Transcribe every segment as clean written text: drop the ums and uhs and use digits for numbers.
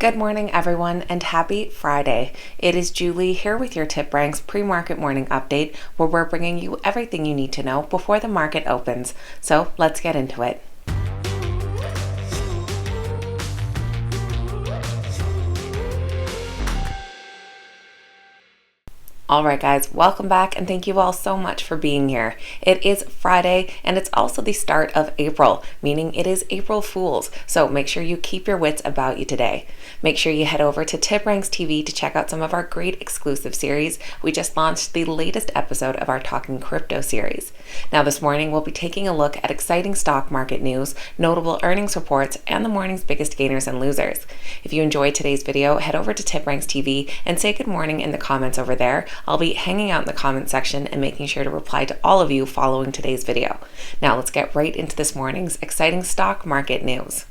Good morning, everyone, and happy Friday. It is Julie here with your TipRanks pre-market morning update, where we're bringing you everything you need to know before the market opens. So let's get into it. Alright guys, welcome back and thank you all so much for being here. It is Friday and it's also the start of April, meaning it is April Fools, so make sure you keep your wits about you today. Make sure you head over to TipRanks TV to check out some of our great exclusive series. We just launched the latest episode of our Talking Crypto series. Now this morning we'll be taking a look at exciting stock market news, notable earnings reports, and the morning's biggest gainers and losers. If you enjoyed today's video, head over to TipRanks TV and say good morning in the comments over there. I'll be hanging out in the comment section and making sure to reply to all of you following today's video. Now let's get right into this morning's exciting stock market news.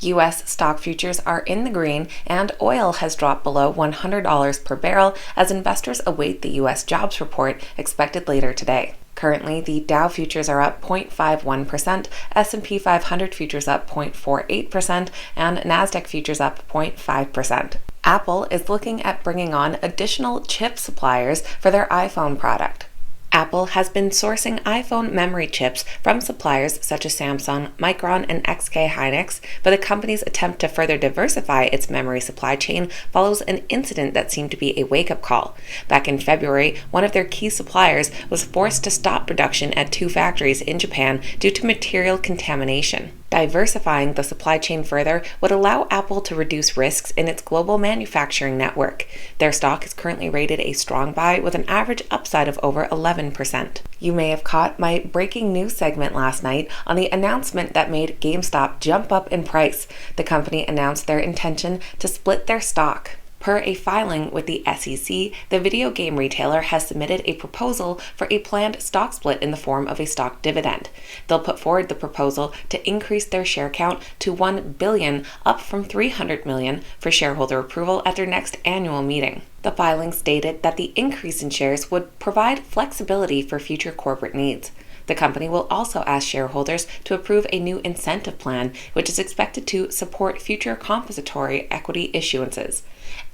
U.S. stock futures are in the green and oil has dropped below $100 per barrel as investors await the U.S. jobs report expected later today. Currently, the Dow futures are up 0.51%, S&P 500 futures up 0.48%, and NASDAQ futures up 0.5%. Apple is looking at bringing on additional chip suppliers for their iPhone product. Apple has been sourcing iPhone memory chips from suppliers such as Samsung, Micron, and SK Hynix, but the company's attempt to further diversify its memory supply chain follows an incident that seemed to be a wake-up call. Back in February, one of their key suppliers was forced to stop production at two factories in Japan due to material contamination. Diversifying the supply chain further would allow Apple to reduce risks in its global manufacturing network. Their stock is currently rated a strong buy with an average upside of over 11%. You may have caught my breaking news segment last night on the announcement that made GameStop jump up in price. The company announced their intention to split their stock. Per a filing with the SEC, the video game retailer has submitted a proposal for a planned stock split in the form of a stock dividend. They'll put forward the proposal to increase their share count to 1 billion, up from 300 million, for shareholder approval at their next annual meeting. The filing stated that the increase in shares would provide flexibility for future corporate needs. The company will also ask shareholders to approve a new incentive plan, which is expected to support future compensatory equity issuances.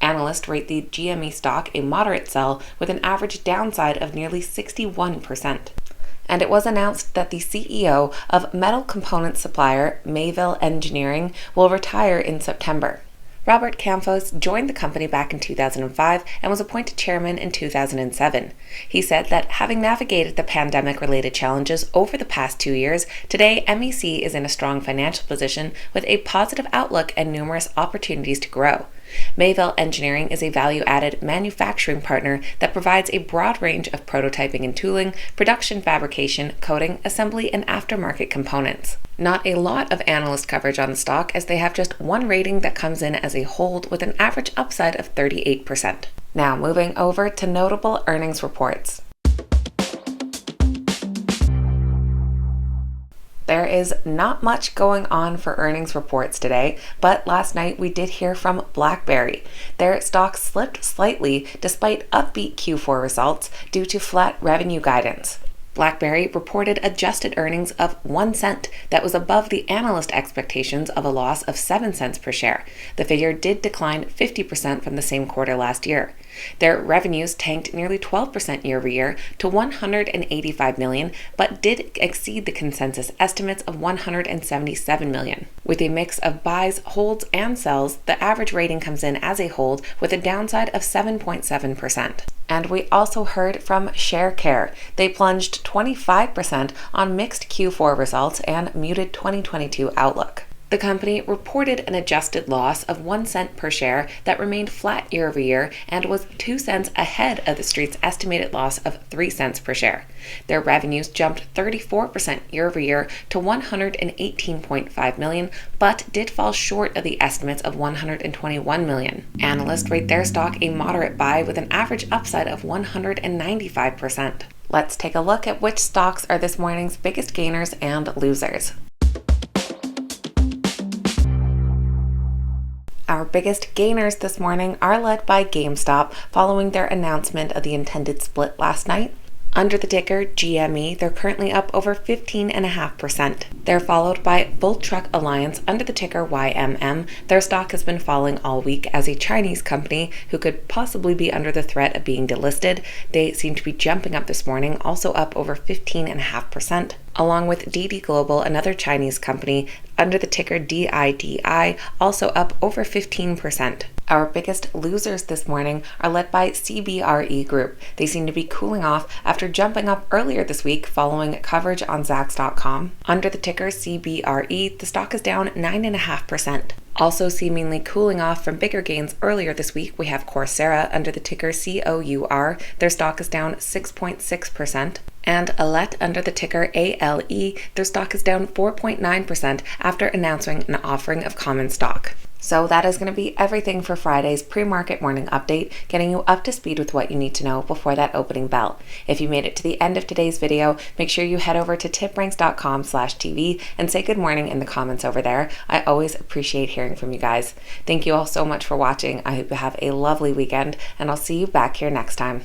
Analysts rate the GME stock a moderate sell with an average downside of nearly 61%. And it was announced that the CEO of metal component supplier Mayville Engineering will retire in September. Robert Campos joined the company back in 2005 and was appointed chairman in 2007. He said that having navigated the pandemic-related challenges over the past 2 years, today MEC is in a strong financial position with a positive outlook and numerous opportunities to grow. Mayville Engineering is a value-added manufacturing partner that provides a broad range of prototyping and tooling, production fabrication, coating, assembly, and aftermarket components. Not a lot of analyst coverage on the stock, as they have just one rating that comes in as a hold with an average upside of 38%. Now moving over to notable earnings reports. There is not much going on for earnings reports today, but last night we did hear from BlackBerry. Their stock slipped slightly despite upbeat Q4 results due to flat revenue guidance. BlackBerry reported adjusted earnings of 1 cent that was above the analyst expectations of a loss of 7 cents per share. The figure did decline 50% from the same quarter last year. Their revenues tanked nearly 12% year over year to $185 million, but did exceed the consensus estimates of $177 million. With a mix of buys, holds, and sells, the average rating comes in as a hold with a downside of 7.7%. And we also heard from SHCR. They plunged 25% on mixed Q4 results and muted 2022 outlook. The company reported an adjusted loss of 1 cent per share that remained flat year over year and was 2 cents ahead of the street's estimated loss of 3 cents per share. Their revenues jumped 34% year over year to $118.5 million, but did fall short of the estimates of $121 million. Analysts rate their stock a moderate buy with an average upside of 195%. Let's take a look at which stocks are this morning's biggest gainers and losers. Our biggest gainers this morning are led by GameStop following their announcement of the intended split last night. Under the ticker GME, they're currently up over 15.5%. They're followed by Volt Truck Alliance under the ticker YMM. Their stock has been falling all week as a Chinese company who could possibly be under the threat of being delisted. They seem to be jumping up this morning, also up over 15.5%. Along with DD Global, another Chinese company, under the ticker DIDI, also up over 15%. Our biggest losers this morning are led by CBRE Group. They seem to be cooling off after jumping up earlier this week following coverage on Zacks.com. Under the ticker CBRE, the stock is down 9.5%. Also seemingly cooling off from bigger gains earlier this week, we have Coursera under the ticker COUR. Their stock is down 6.6%. And Alet under the ticker ALE, their stock is down 4.9% after announcing an offering of common stock. So that is going to be everything for Friday's pre-market morning update, getting you up to speed with what you need to know before that opening bell. If you made it to the end of today's video, make sure you head over to tipranks.com/TV and say good morning in the comments over there. I always appreciate hearing from you guys. Thank you all so much for watching. I hope you have a lovely weekend, and I'll see you back here next time.